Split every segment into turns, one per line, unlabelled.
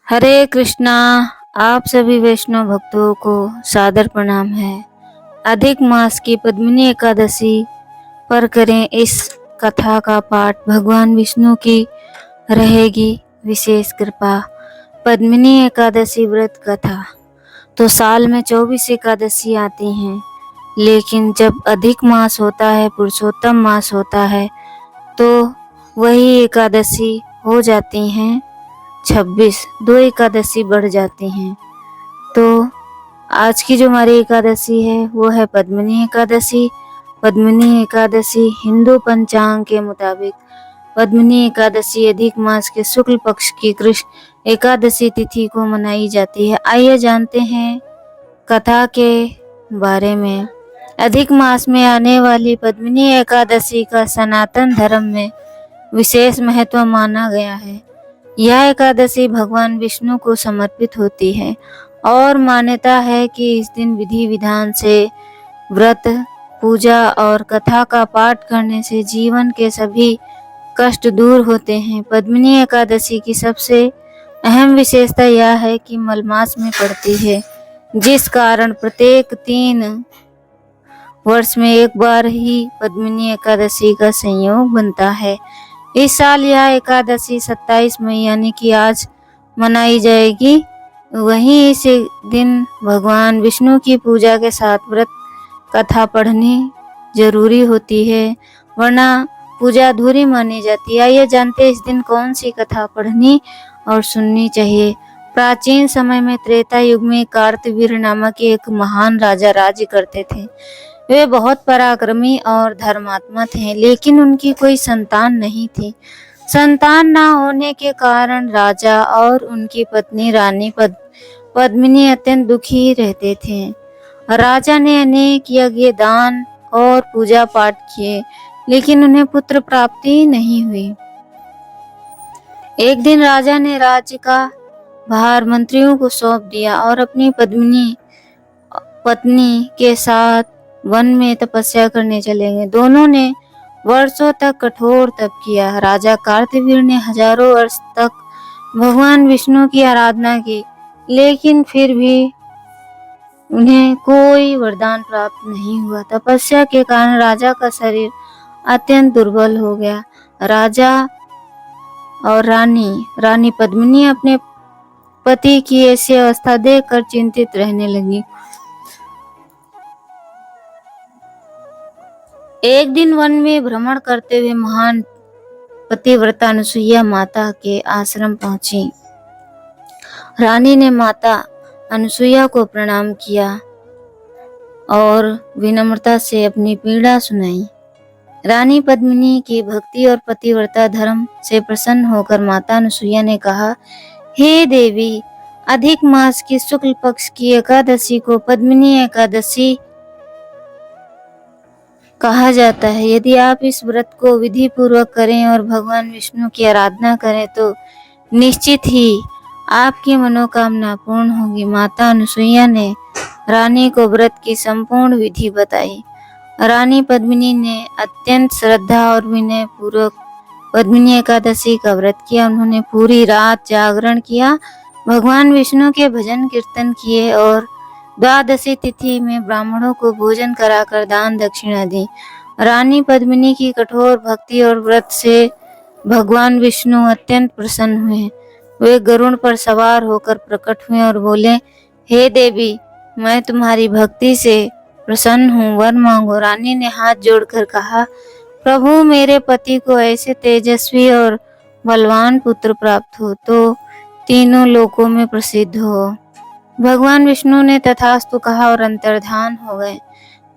हरे कृष्णा। आप सभी वैष्णव भक्तों को सादर प्रणाम है। अधिक मास की पद्मिनी एकादशी पर करें इस कथा का पाठ। भगवान विष्णु की रहेगी विशेष कृपा। पद्मिनी एकादशी व्रत कथा। तो साल में 24 एकादशी आती हैं, लेकिन जब अधिक मास होता है, पुरुषोत्तम मास होता है, तो वही एकादशी हो जाती हैं 26। 2 एकादशी बढ़ जाती हैं। तो आज की जो हमारी एकादशी है वो है पद्मिनी एकादशी। पद्मिनी एकादशी हिंदू पंचांग के मुताबिक पद्मिनी एकादशी अधिक मास के शुक्ल पक्ष की कृष्ण एकादशी तिथि को मनाई जाती है। आइए जानते हैं कथा के बारे में। अधिक मास में आने वाली पद्मिनी एकादशी का सनातन धर्म में विशेष महत्व माना गया है। यह एकादशी भगवान विष्णु को समर्पित होती है और मान्यता है कि इस दिन विधि विधान से व्रत, पूजा और कथा का पाठ करने से जीवन के सभी कष्ट दूर होते हैं। पद्मिनी एकादशी की सबसे अहम विशेषता यह है कि मलमास में पड़ती है, जिस कारण प्रत्येक 3 वर्ष में एक बार ही पद्मिनी एकादशी का संयोग बनता है। इस साल यह एकादशी 27 मई यानी कि आज मनाई जाएगी। वहीं इस दिन भगवान विष्णु की पूजा के साथ व्रत कथा पढ़नी जरूरी होती है, वरना पूजा अधूरी मानी जाती है। आइए जानते हैं इस दिन कौन सी कथा पढ़नी और सुननी चाहिए। प्राचीन समय में त्रेता युग में कार्तवीर्य नामक एक महान राजा राज्य करते थे। वे बहुत पराक्रमी और धर्मात्मा थे, लेकिन उनकी कोई संतान नहीं थी। संतान न होने के कारण राजा और उनकी पत्नी रानी पद्मिनी अत्यंत दुखी रहते थे। राजा ने अनेक यज्ञ, दान और पूजा पाठ किए, लेकिन उन्हें पुत्र प्राप्ति नहीं हुई। एक दिन राजा ने राज्य का भार मंत्रियों को सौंप दिया और अपनी पत्नी के साथ वन में तपस्या करने चले गए। दोनों ने वर्षों तक कठोर तप किया। राजा कार्तवीर्य ने हजारों वर्ष तक भगवान विष्णु की आराधना की, लेकिन फिर भी उन्हें कोई वरदान प्राप्त नहीं हुआ। तपस्या के कारण राजा का शरीर अत्यंत दुर्बल हो गया। राजा और रानी पद्मिनी अपने पति की ऐसी अवस्था देखकर चिंतित रहने लगी। एक दिन वन में भ्रमण करते हुए महान पतिव्रता अनुसुईया माता के आश्रम पहुंची। रानी ने माता अनुसुईया को प्रणाम किया और विनम्रता से अपनी पीड़ा सुनाई। रानी पद्मिनी की भक्ति और पतिव्रता धर्म से प्रसन्न होकर माता अनुसुईया ने कहा, हे देवी, अधिक मास की शुक्ल पक्ष की एकादशी को पद्मिनी एकादशी कहा जाता है। यदि आप इस व्रत को विधि पूर्वक करें और भगवान विष्णु की आराधना करें तो निश्चित ही आपकी मनोकामना पूर्ण होगी। माता अनुसुईया ने रानी को व्रत की संपूर्ण विधि बताई। रानी पद्मिनी ने अत्यंत श्रद्धा और विनय पूर्वक पद्मिनी एकादशी का व्रत किया। उन्होंने पूरी रात जागरण किया, भगवान विष्णु के भजन कीर्तन किए और द्वादशी तिथि में ब्राह्मणों को भोजन कराकर दान दक्षिणा दी। रानी पद्मिनी की कठोर भक्ति और व्रत से भगवान विष्णु अत्यंत प्रसन्न हुए। वे गरुड़ पर सवार होकर प्रकट हुए और बोले, हे देवी, मैं तुम्हारी भक्ति से प्रसन्न हूँ, वर मांगो। रानी ने हाथ जोड़कर कहा, प्रभु, मेरे पति को ऐसे तेजस्वी और बलवान पुत्र प्राप्त हो तो तीनों लोकों में प्रसिद्ध हो। भगवान विष्णु ने तथास्तु कहा और अंतर्धान हो गए।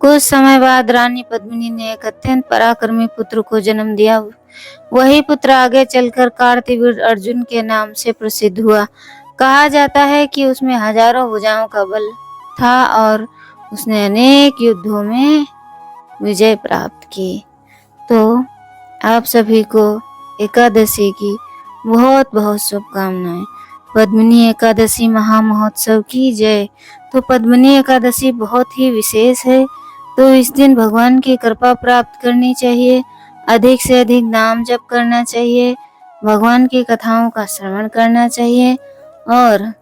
कुछ समय बाद रानी पद्मिनी ने एक अत्यंत पराक्रमी पुत्र को जन्म दिया। वही पुत्र आगे चलकर कार्तवीर्य अर्जुन के नाम से प्रसिद्ध हुआ। कहा जाता है कि उसमें हजारों भुजाओं का बल था और उसने अनेक युद्धों में विजय प्राप्त की। तो आप सभी को एकादशी की बहुत बहुत शुभकामनाएं। पद्मिनी एकादशी महामहोत्सव की जय। तो पद्मिनी एकादशी बहुत ही विशेष है, तो इस दिन भगवान की कृपा प्राप्त करनी चाहिए, अधिक से अधिक नाम जप करना चाहिए, भगवान की कथाओं का श्रवण करना चाहिए और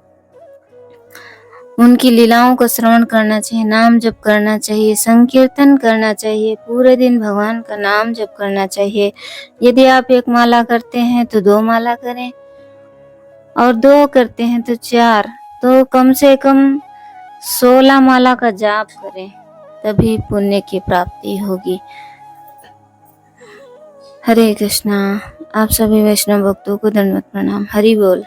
उनकी लीलाओं को श्रवण करना चाहिए, नाम जप करना चाहिए, संकीर्तन करना चाहिए, पूरे दिन भगवान का नाम जप करना चाहिए। यदि आप 1 माला करते हैं तो 2 माला करें और 2 करते हैं तो 4, तो कम से कम 16 माला का जाप करें, तभी पुण्य की प्राप्ति होगी। हरे कृष्णा। आप सभी वैष्णव भक्तों को दंडवत प्रणाम। हरि बोल।